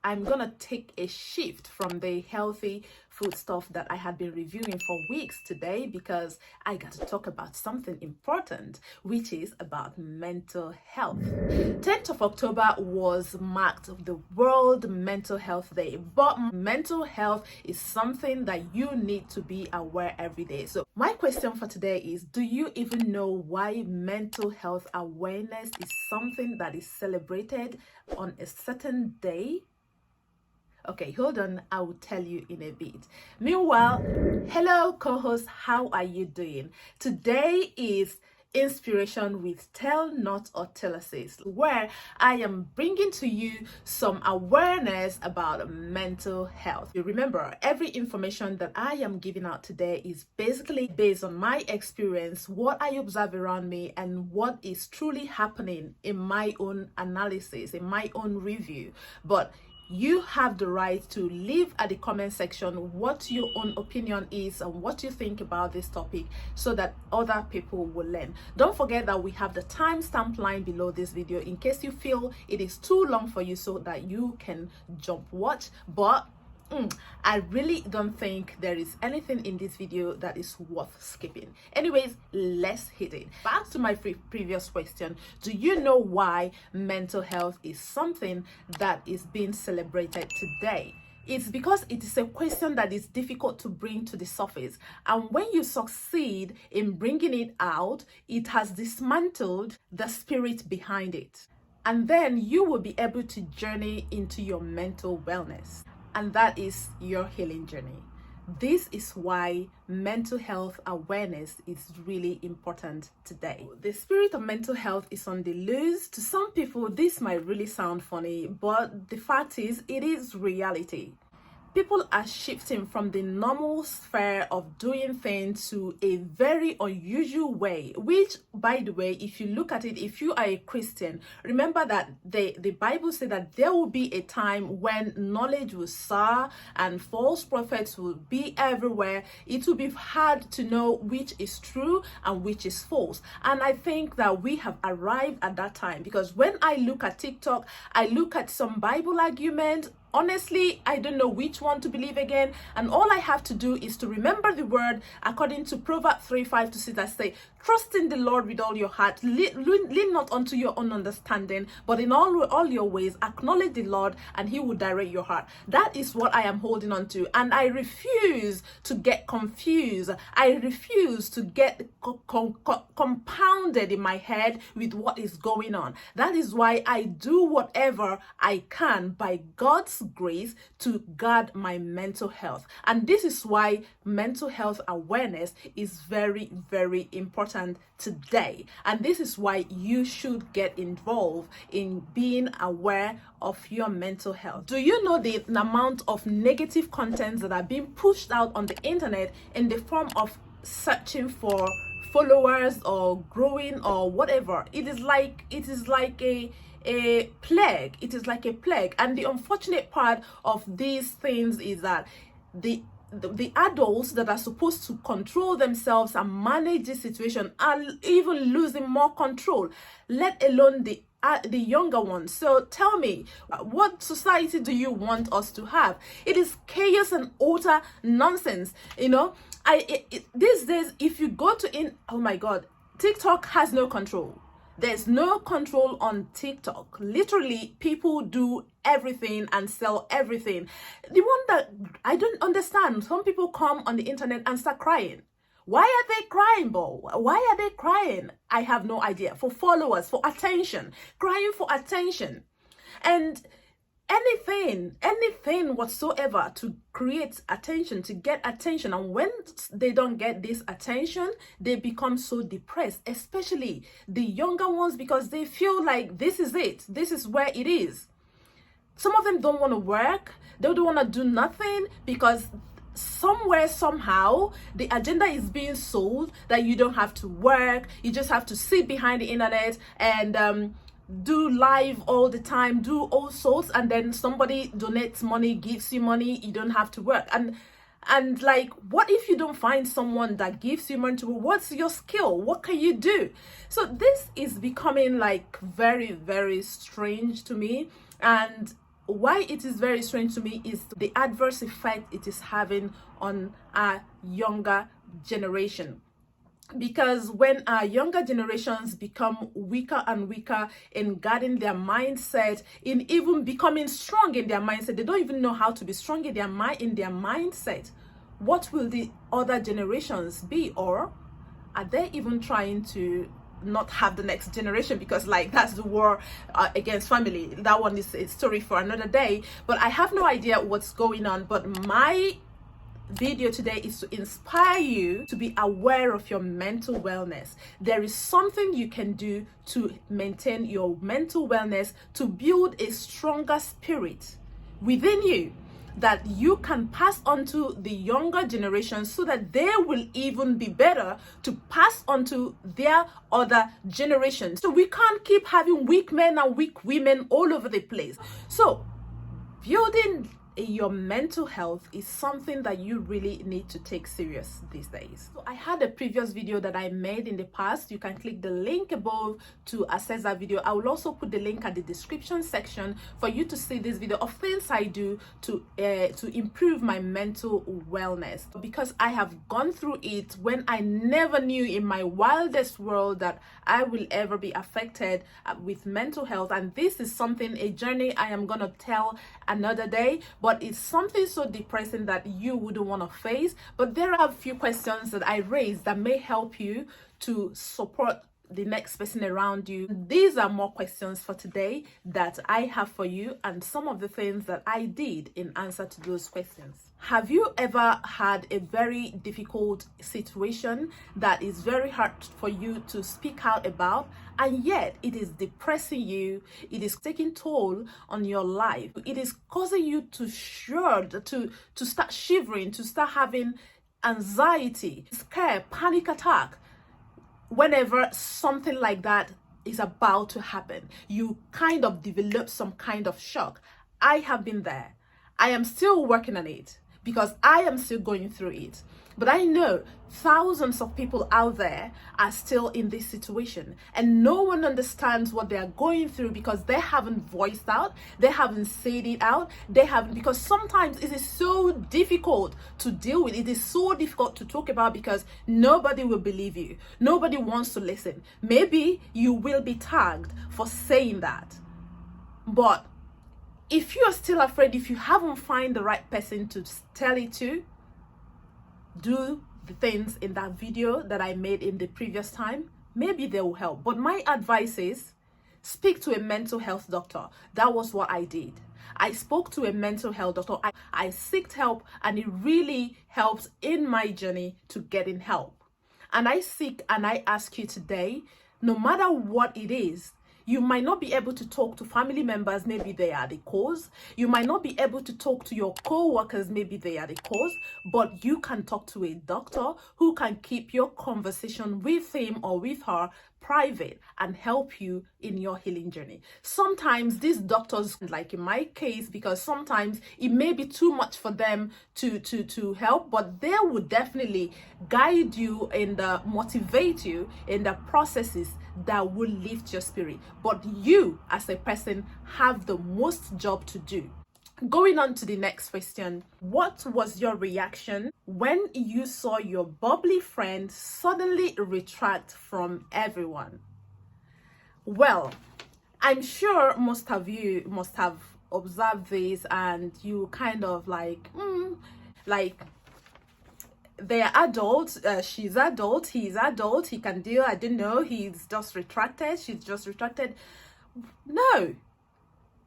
I'm gonna take a shift from the healthy food stuff that I had been reviewing for weeks today, because I got to talk about something important, which is about mental health. 10th of October was marked the World Mental Health Day, but mental health is something that you need to be aware every day. So my question for today is, do you even know why mental health awareness is something that is celebrated on a certain day? Okay, hold on, I will tell you in a bit. Meanwhile, hello co-host, how are you doing? Today is Inspiration with Tell Not or Tellasis, where I am bringing to you some awareness about mental health. You remember, every information that I am giving out today is basically based on my experience, what I observe around me, and what is truly happening in my own analysis, in my own review. But you have the right to leave at the comment section what your own opinion is and what you think about this topic, so that other people will learn. Don't forget that we have the timestamp line below this video in case you feel it is too long for you, so that you can jump watch. But I really don't think there is anything in this video that is worth skipping. Anyways, let's hit it. Back to my previous question, do you know why mental health is something that is being celebrated today? It's because it is a question that is difficult to bring to the surface, and when you succeed in bringing it out, it has dismantled the spirit behind it, and then you will be able to journey into your mental wellness. And that is your healing journey. This is why mental health awareness is really important today. The spirit of mental health is on the loose. To some people, this might really sound funny, but the fact is, it is reality. People are shifting from the normal sphere of doing things to a very unusual way, which, by the way, if you look at it, if you are a Christian, remember that the Bible said that there will be a time when knowledge will soar and false prophets will be everywhere. It will be hard to know which is true and which is false. And I think that we have arrived at that time, because when I look at TikTok, I look at some Bible argument. Honestly, I don't know which one to believe again, and all I have to do is to remember the word according to Proverbs 3:5-6 that say, trust in the Lord with all your heart, lean not unto your own understanding, but in all your ways acknowledge the Lord, and he will direct your heart. That is what I am holding on to, and I refuse to get confused. I refuse to get compounded in my head with what is going on. That is why I do whatever I can by God's grace to guard my mental health. And this is why mental health awareness is very, very important today. And this is why you should get involved in being aware of your mental health. Do you know the amount of negative contents that are being pushed out on the internet in the form of searching for followers or growing or whatever? It is like a plague. It is like a plague. And the unfortunate part of these things is that the adults that are supposed to control themselves and manage this situation are even losing more control, let alone the younger ones. So tell me, what society do you want us to have? It is chaos and utter nonsense. You know, these days, if you go to oh my God, TikTok has no control. There's no control on TikTok. Literally, people do everything and sell everything. The one that I don't understand, some people come on the internet and start crying. Why are they crying, Bo? Why are they crying? I have no idea. For followers, for attention, crying for attention. And anything whatsoever to create attention, to get attention. And when they don't get this attention, they become so depressed, especially the younger ones, because they feel like this is it. This is where it is. Some of them don't want to work. They don't want to do nothing, because somewhere, somehow, the agenda is being sold that you don't have to work. You just have to sit behind the internet and do live all the time, do all sorts, and then somebody donates money, gives you money, you don't have to work. And like, what if you don't find someone that gives you money to work? What's your skill? What can you do? So this is becoming like very, very strange to me. And why it is very strange to me is the adverse effect it is having on our younger generation. Because when our younger generations become weaker and weaker in guarding their mindset, in even becoming strong in their mindset, they don't even know how to be strong in their mindset. What will the other generations be? Or are they even trying to not have the next generation? Because like, that's the war against family. That one is a story for another day. But I have no idea what's going on. But my video today is to inspire you to be aware of your mental wellness. There is something you can do to maintain your mental wellness, to build a stronger spirit within you that you can pass on to the younger generation, so that they will even be better to pass on to their other generations. So we can't keep having weak men and weak women all over the place. So building your mental health is something that you really need to take serious these days. So I had a previous video that I made in the past. You can click the link above to access that video. I will also put the link at the description section for you to see this video of things I do to improve my mental wellness, because I have gone through it when I never knew in my wildest world that I will ever be affected with mental health. And this is something, a journey I am gonna tell another day, but it's something so depressing that you wouldn't want to face. But there are a few questions that I raised that may help you to support the next person around you. These are more questions for today that I have for you, and some of the things that I did in answer to those questions. Have you ever had a very difficult situation that is very hard for you to speak out about, and yet it is depressing you, it is taking toll on your life, it is causing you to start shivering, to start having anxiety, scare, panic attack whenever something like that is about to happen? You kind of develop some kind of shock. I have been there. I am still working on it, because I am still going through it. But I know thousands of people out there are still in this situation, and no one understands what they are going through, because they haven't voiced out, they haven't said it out, because sometimes it is so difficult to deal with. It is so difficult to talk about, because nobody will believe you. Nobody wants to listen. Maybe you will be tagged for saying that. But if you are still afraid, if you haven't found the right person to tell it to, do the things in that video that I made in the previous time. Maybe they will help. But my advice is, speak to a mental health doctor. That was what I did. I spoke to a mental health doctor. I sought help, and it really helped in my journey to getting help. And I seek and I ask you today, no matter what it is, you might not be able to talk to family members, maybe they are the cause. You might not be able to talk to your co-workers, maybe they are the cause. But you can talk to a doctor who can keep your conversation with him or with her private and help you in your healing journey. Sometimes these doctors, like in my case, because sometimes it may be too much for them to help, but they would definitely guide you and motivate you in the processes that will lift your spirit. But you as a person have the most job to do. Going on to the next question. What was your reaction when you saw your bubbly friend suddenly retract from everyone? Well, I'm sure most of you must have observed this, and you kind of like they're adults, she's adult, he's adult, he can deal, I don't know, he's just retracted, she's just retracted. No,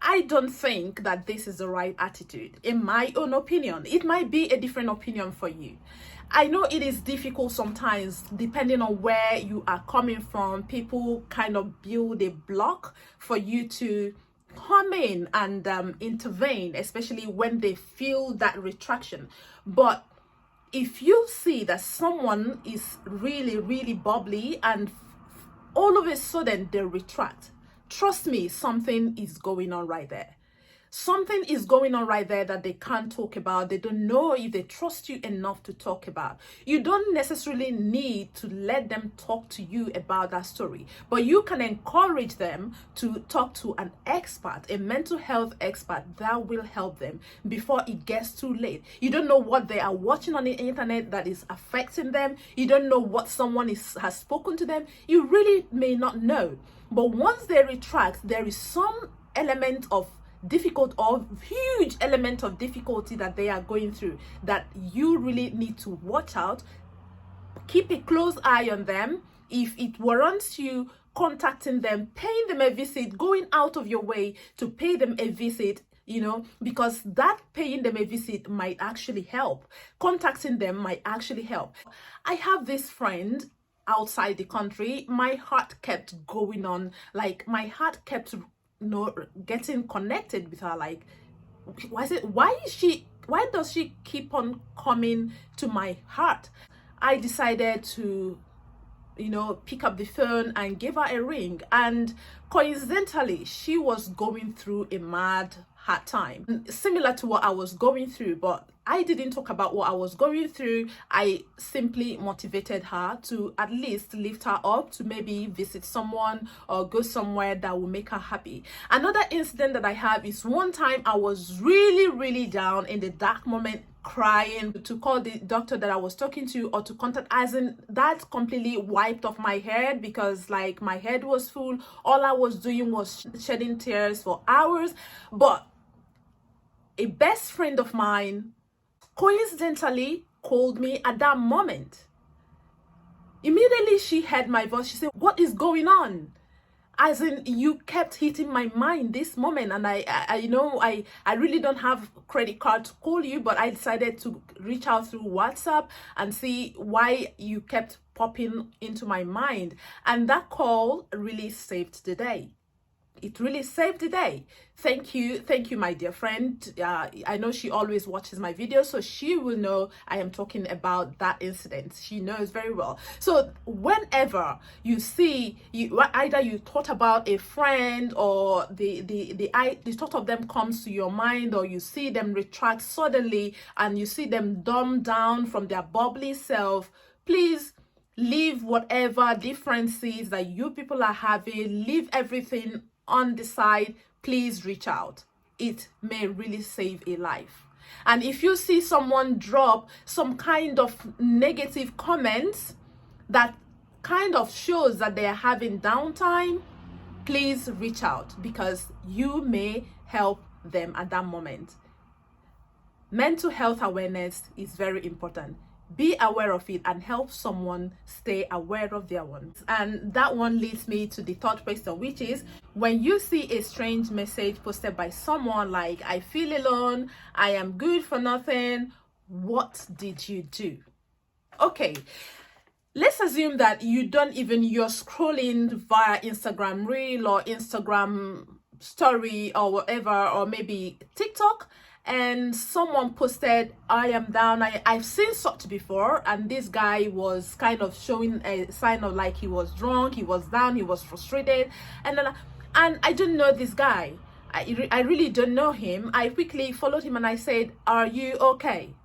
I don't think that this is the right attitude, in my own opinion. It might be a different opinion for you. I know it is difficult sometimes, depending on where you are coming from. People kind of build a block for you to come in and intervene, especially when they feel that retraction. But if you see that someone is really, really bubbly and all of a sudden they retract, trust me, something is going on right there. Something is going on right there that they can't talk about. They don't know if they trust you enough to talk about. You don't necessarily need to let them talk to you about that story, but you can encourage them to talk to an expert, a mental health expert that will help them before it gets too late. You don't know what they are watching on the internet that is affecting them. You don't know what someone has spoken to them. You really may not know. But once they retract, there is some element of difficult or huge element of difficulty that they are going through that you really need to watch out. Keep a close eye on them. If it warrants you contacting them, paying them a visit, going out of your way to pay them a visit, because that paying them a visit might actually help. Contacting them might actually help. I have this friend outside the country. My heart kept going on, like my heart kept getting connected with her. Like, why does she keep on coming to my heart? I decided to pick up the phone and give her a ring, and coincidentally she was going through a mad hard time similar to what I was going through, but I didn't talk about what I was going through. I simply motivated her to at least lift her up, to maybe visit someone or go somewhere that will make her happy. Another incident that I have is one time I was really down in the dark moment, crying, to call the doctor that I was talking to or to contact, as in that completely wiped off my head, because like my head was full. All I was doing was shedding tears for hours. But a best friend of mine coincidentally called me at that moment. Immediately she heard my voice. She said, "What is going on? As in, you kept hitting my mind this moment, and I really don't have credit card to call you, but I decided to reach out through WhatsApp and see why you kept popping into my mind." And that call really saved the day. It really saved the day. Thank you, my dear friend. I know she always watches my videos, so she will know I am talking about that incident. She knows very well. So whenever you see, either you thought about a friend, or the thought of them comes to your mind, or you see them retract suddenly and you see them dumb down from their bubbly self, please leave whatever differences that you people are having, leave everything on the side. Please reach out. It may really save a life. And if you see someone drop some kind of negative comments that kind of shows that they are having downtime, please reach out, because you may help them at that moment. Mental health awareness is very important. Be aware of it and help someone stay aware of their ones. And that one leads me to the third question, which is, when you see a strange message posted by someone like, "I feel alone, I am good for nothing," what did you do? Okay, let's assume that you're scrolling via Instagram Reel or Instagram Story or whatever, or maybe TikTok, and someone posted, "I am down." I've seen such before, and this guy was kind of showing a sign of like he was drunk, he was down, he was frustrated, and I don't know this guy. I really don't know him. I quickly followed him and I said, "Are you okay?"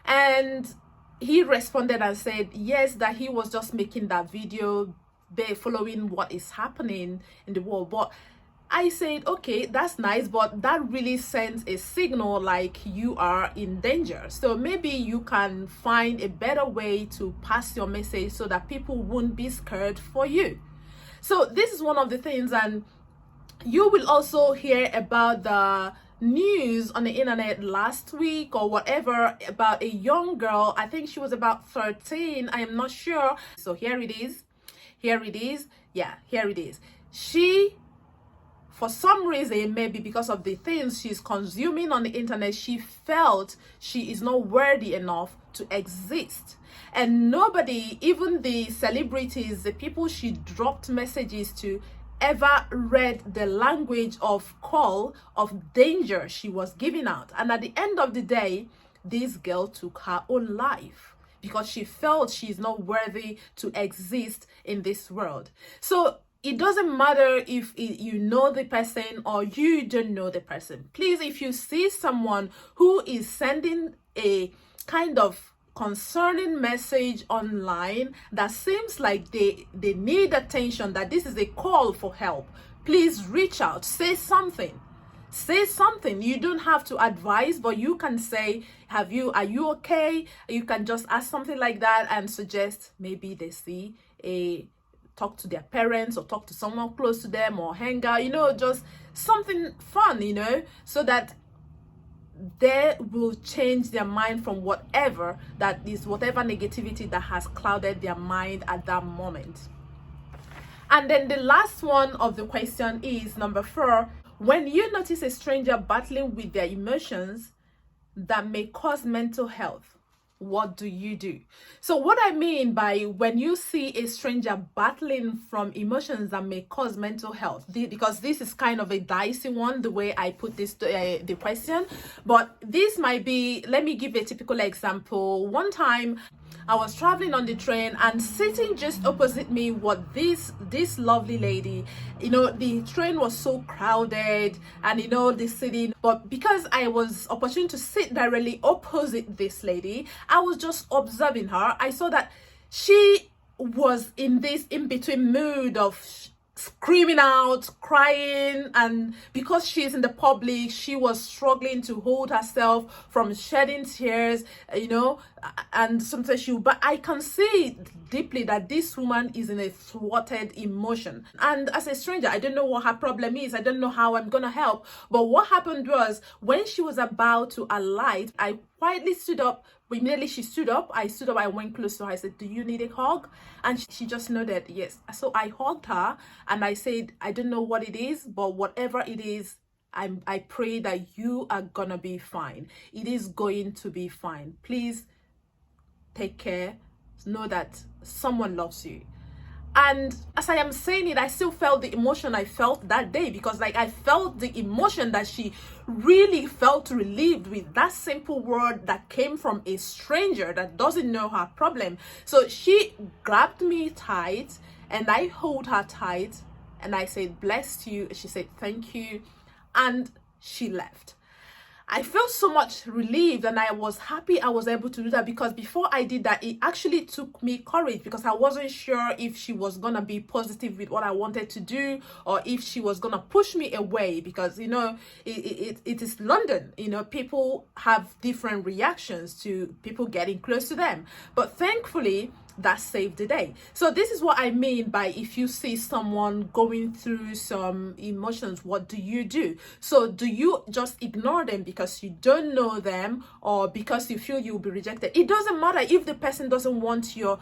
And he responded and said yes, that he was just making that video following what is happening in the world. But I said, okay, that's nice, but that really sends a signal like you are in danger. So maybe you can find a better way to pass your message so that people won't be scared for you. So this is one of the things. And you will also hear about the news on the internet last week or whatever about a young girl. I think she was about 13. I am not sure. So here it is. Yeah, here it is. She, for some reason, maybe because of the things she's consuming on the internet, she felt she is not worthy enough to exist. And nobody, even the celebrities, the people she dropped messages to, ever read the language of call of danger she was giving out. And at the end of the day, this girl took her own life because she felt she's not worthy to exist in this world. So it doesn't matter if you know the person or you don't know the person. Please, if you see someone who is sending a kind of concerning message online that seems like they need attention, that this is a call for help, please reach out, say something. Say something. You don't have to advise, but you can say, are you okay? You can just ask something like that and suggest maybe they see talk to their parents or talk to someone close to them or hang out, just something fun, so that they will change their mind from whatever negativity that has clouded their mind at that moment. And then the last one of the question is number 4. When you notice a stranger battling with their emotions that may cause mental health, what do you do? So what I mean by when you see a stranger battling from emotions that may cause mental health, because this is kind of a dicey one, the way I put this the question, but this might be, let me give a typical example. One time I was traveling on the train, and sitting just opposite me was this lovely lady. The train was so crowded, and the sitting, but because I was opportune to sit directly opposite this lady, I was just observing her. I saw that she was in this in-between mood of screaming out, crying, and because she's in the public, she was struggling to hold herself from shedding tears, and sometimes but I can see deeply that this woman is in a thwarted emotion. And as a stranger, I don't know what her problem is. I don't know how I'm gonna help. But what happened was, when she was about to alight, I quietly stood up. Immediately she stood up, I went close to her. I said, "Do you need a hug?" And she just nodded yes. So I hugged her and I said, "I don't know what it is, but whatever it is, I pray that you are gonna be fine. It is going to be fine. Please take care. Know that someone loves you." And as I am saying it, I still felt the emotion I felt that day, because I felt the emotion that she really felt relieved with that simple word that came from a stranger that doesn't know her problem. So she grabbed me tight and I hold her tight and I said, "Bless you." She said, "Thank you." And she left. I felt so much relieved, and I was happy I was able to do that, because before I did that, it actually took me courage, because I wasn't sure if she was gonna be positive with what I wanted to do, or if she was gonna push me away, because it is London. People have different reactions to people getting close to them, but thankfully that saved the day. So this is what I mean by, if you see someone going through some emotions, what do you do? So do you just ignore them because you don't know them, or because you feel you'll be rejected? It doesn't matter if the person doesn't want your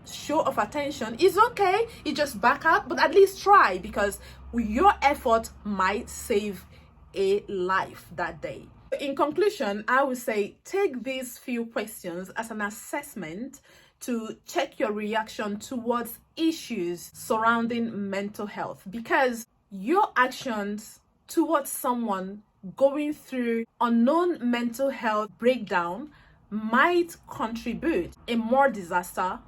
show of attention. It's okay, you just back out, but at least try, because your effort might save a life that day. In conclusion, I would say, take these few questions as an assessment to check your reaction towards issues surrounding mental health, because your actions towards someone going through unknown mental health breakdown might contribute in more disaster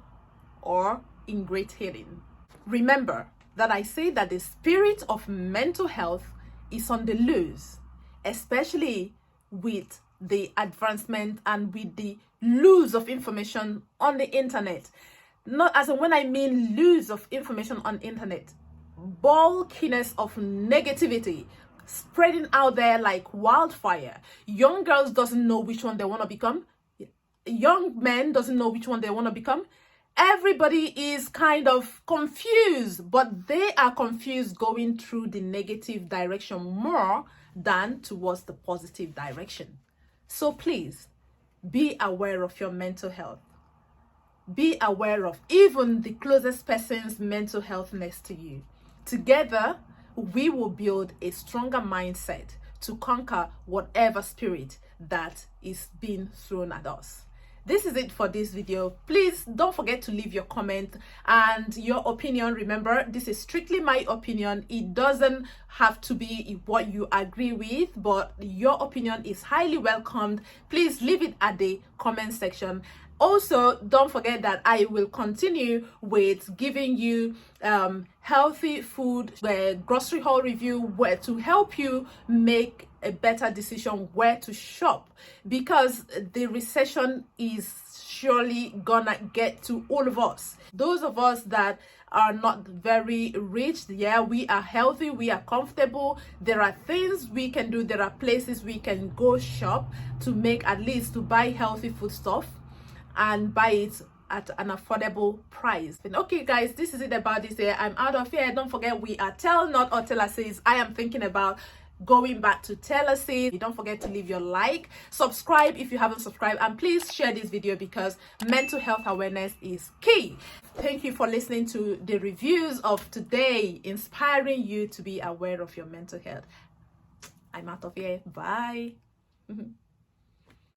or in great healing. Remember that I say that the spirit of mental health is on the loose, especially with the advancement and with the loose of information on the internet. Not as in, when I mean loose of information on internet, bulkiness of negativity spreading out there like wildfire. Young girls doesn't know which one they want to become. Young men doesn't know which one they want to become. Everybody is kind of confused, but they are confused going through the negative direction more than towards the positive direction. So please, be aware of your mental health. Be aware of even the closest person's mental health next to you. Together, we will build a stronger mindset to conquer whatever spirit that is being thrown at us. This is it for this video. Please don't forget to leave your comment and your opinion. Remember, this is strictly my opinion. It doesn't have to be what you agree with, but your opinion is highly welcomed. Please leave it at the comment section. Also, don't forget that I will continue with giving you healthy food, grocery haul review, where to help you make a better decision where to shop, because the recession is surely gonna get to all of us. Those of us that are not very rich, yeah, we are healthy, we are comfortable, there are things we can do, there are places we can go shop to make, at least to buy healthy food stuff and buy it at an affordable price. And okay guys, this is it about this year. I'm out of here. Don't forget, we are Not or Tellasis. I am thinking about going back to Tellasis. Don't forget to leave your like, subscribe if you haven't subscribed, and please share this video because mental health awareness is key. Thank you for listening to the reviews of today, inspiring you to be aware of your mental health. I'm out of here. Bye.